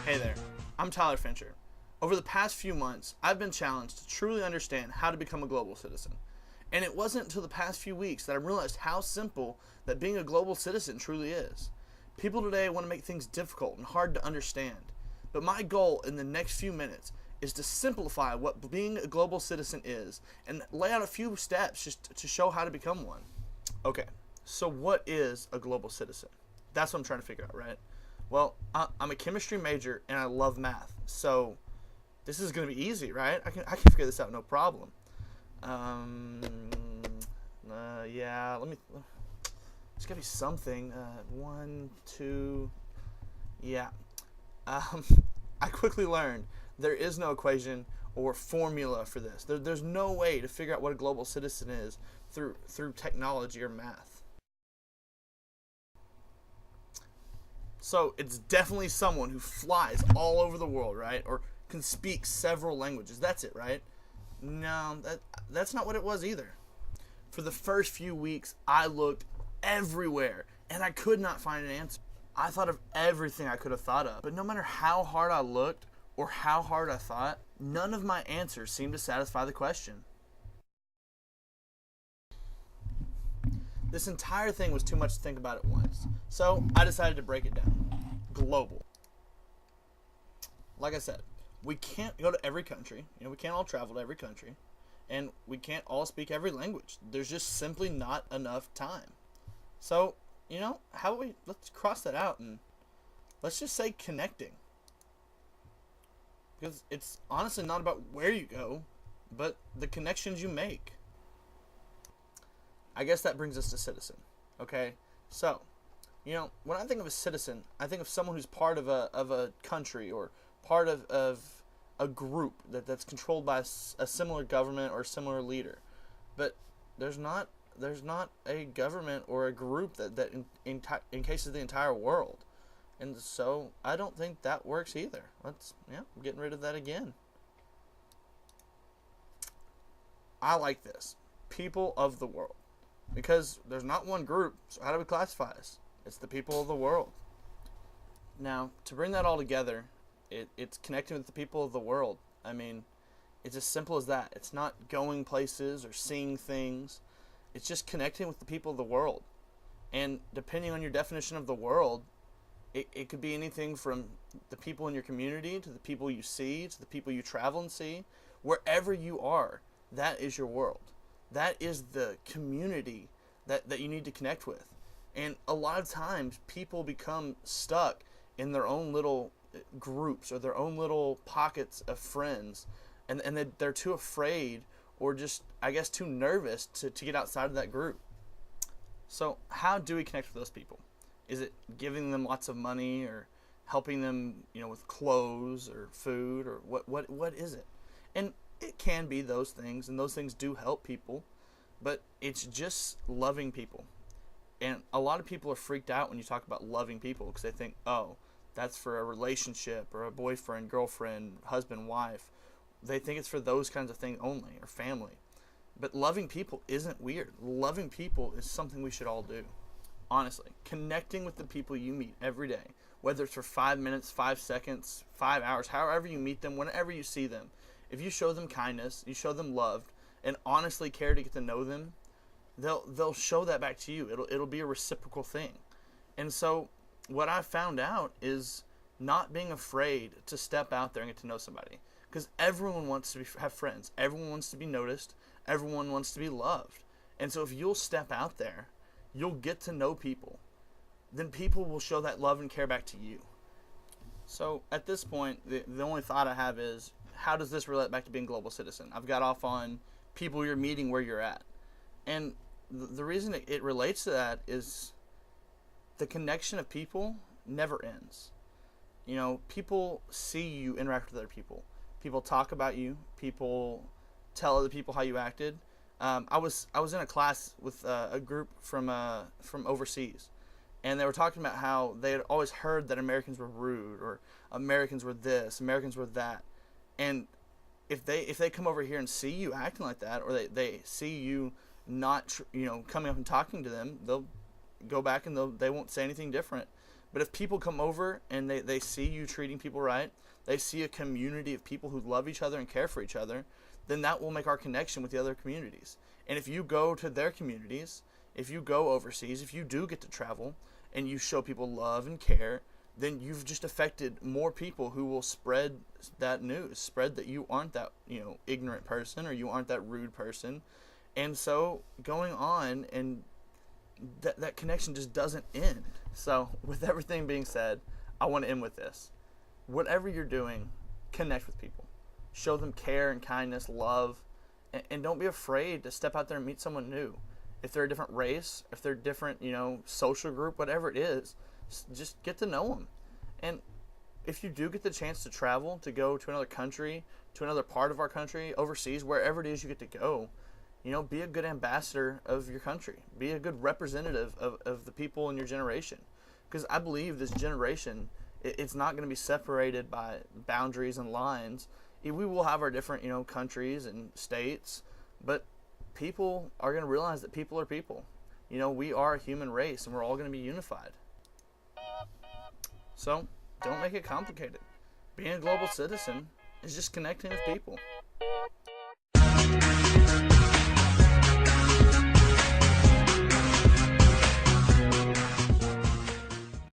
Hey there, I'm Tyler Fincher. Over the past few months, I've been challenged to truly understand how to become a global citizen. And it wasn't until the past few weeks that I realized how simple that being a global citizen truly is. People today want to make things difficult and hard to understand. But my goal in the next few minutes is to simplify what being a global citizen is and lay out a few steps just to show how to become one. Okay, so what is a global citizen? That's what I'm trying to figure out, right? Well, I'm a chemistry major and I love math, so this is going to be easy, right? I can figure this out no problem. Yeah, let me. There's got to be something. One, two. Yeah. Um, I quickly learned there is no equation or formula for this. There's no way to figure out what a global citizen is through technology or math. So it's definitely someone who flies all over the world, right? Or can speak several languages. That's it, right? No, that's not what it was either. For the first few weeks, I looked everywhere and I could not find an answer. I thought of everything I could have thought of, but no matter how hard I looked or how hard I thought, none of my answers seemed to satisfy the question. This entire thing was too much to think about at once, so I decided to break it down. Global. Like I said, we can't go to every country. We can't all travel to every country, and we can't all speak every language. There's just simply not enough time. So, how about let's cross that out and let's just say connecting. Because it's honestly not about where you go, but the connections you make. I guess that brings us to citizen. Okay? So, when I think of a citizen, I think of someone who's part of a country or part of a group that's controlled by a similar government or a similar leader. But there's not a government or a group that encases the entire world. And so I don't think that works either. I'm getting rid of that again. I like this. People of the world. Because there's not one group, so how do we classify us? It's the people of the world. Now, to bring that all together, it's connecting with the people of the world. I mean, it's as simple as that. It's not going places or seeing things. It's just connecting with the people of the world. And depending on your definition of the world, it could be anything from the people in your community to the people you see to the people you travel and see. Wherever you are, that is your world. That is the community that you need to connect with. And a lot of times people become stuck in their own little groups or their own little pockets of friends. And they're too afraid or just, I guess, too nervous to get outside of that group. So how do we connect with those people? Is it giving them lots of money or helping them, with clothes or food or what is it? And it can be those things, and those things do help people, but it's just loving people. And a lot of people are freaked out when you talk about loving people because they think, oh, that's for a relationship or a boyfriend, girlfriend, husband, wife. They think it's for those kinds of things only, or family. But loving people isn't weird. Loving people is something we should all do. Honestly, connecting with the people you meet every day, whether it's for 5 minutes, 5 seconds, 5 hours, however you meet them, whenever you see them, if you show them kindness, you show them love, and honestly care to get to know them, they'll show that back to you. It'll be a reciprocal thing. And so what I found out is not being afraid to step out there and get to know somebody, because everyone wants to have friends. Everyone wants to be noticed. Everyone wants to be loved. And so if you'll step out there, you'll get to know people. Then people will show that love and care back to you. So at this point, the only thought I have is, how does this relate back to being a global citizen? I've got off on people you're meeting where you're at. And the reason it relates to that is the connection of people never ends. People see you interact with other people. People talk about you. People tell other people how you acted. I was in a class with a group from overseas, and they were talking about how they had always heard that Americans were rude or Americans were this, Americans were that, and if they come over here and see you acting like that, or they see you not coming up and talking to them, they'll go back and they won't say anything different. But if people come over and they see you treating people right, they see a community of people who love each other and care for each other, then that will make our connection with the other communities. And if you go to their communities, if you go overseas, if you do get to travel and you show people love and care, then you've just affected more people who will spread that news, spread that you aren't that, ignorant person, or you aren't that rude person. And so going on, and that connection just doesn't end. So with everything being said, I want to end with this. Whatever you're doing, connect with people. Show them care and kindness, love, and don't be afraid to step out there and meet someone new. If they're a different race, if they're a different, social group, whatever it is, just get to know them. And if you do get the chance to travel, to go to another country, to another part of our country, overseas, wherever it is you get to go, be a good ambassador of your country. Be a good representative of the people in your generation. Because I believe this generation, it's not going to be separated by boundaries and lines. We will have our different, countries and states, but people are going to realize that people are people. We are a human race, and we're all going to be unified. So, don't make it complicated. Being a global citizen is just connecting with people.